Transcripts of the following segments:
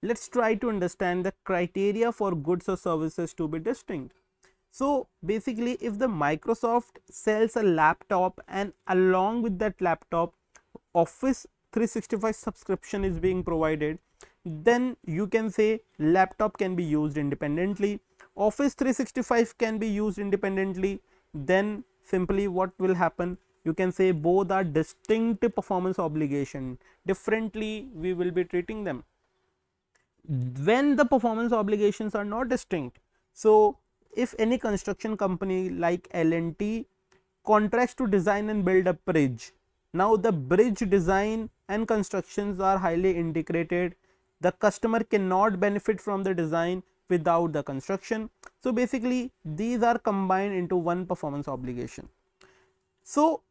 let's try to understand the criteria for goods or services to be distinct. So basically, if the Microsoft sells a laptop and along with that laptop Office 365 subscription is being provided, then you can say laptop can be used independently, Office 365 can be used independently. Then simply what will happen, you can say both are distinct performance obligation, differently we will be treating them when the performance obligations are not distinct. So if any construction company like L&T contracts to design and build a bridge, now the bridge design and constructions are highly integrated, the customer cannot benefit from the design without the construction. So basically these are combined into one performance obligation. So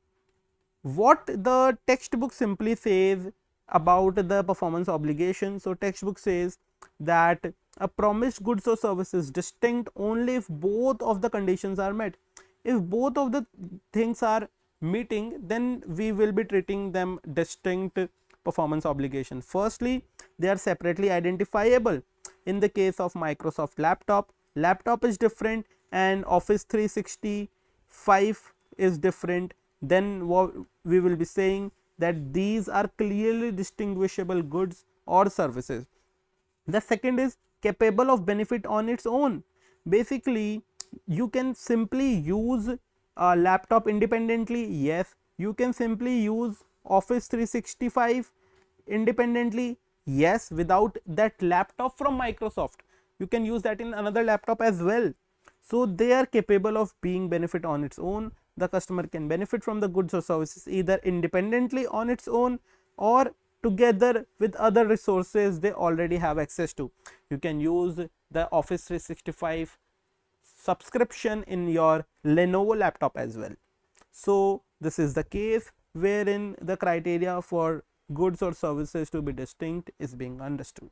what the textbook simply says about the performance obligation. So textbook says that a promised goods or services distinct only if both of the conditions are met. If both of the things are meeting, then we will be treating them distinct performance obligations. Firstly, they are separately identifiable. In the case of Microsoft laptop is different and Office 365 is different. Then what we will be saying that these are clearly distinguishable goods or services. The second is capable of benefit on its own. Basically you can simply use a laptop independently, yes. You can simply use Office 365 independently, yes. Without that laptop from Microsoft, you can use that in another laptop as well. So they are capable of being benefit on its own. The customer can benefit from the goods or services either independently on its own or together with other resources they already have access to. You can use the Office 365 subscription in your Lenovo laptop as well. So this is the case wherein the criteria for goods or services to be distinct is being understood.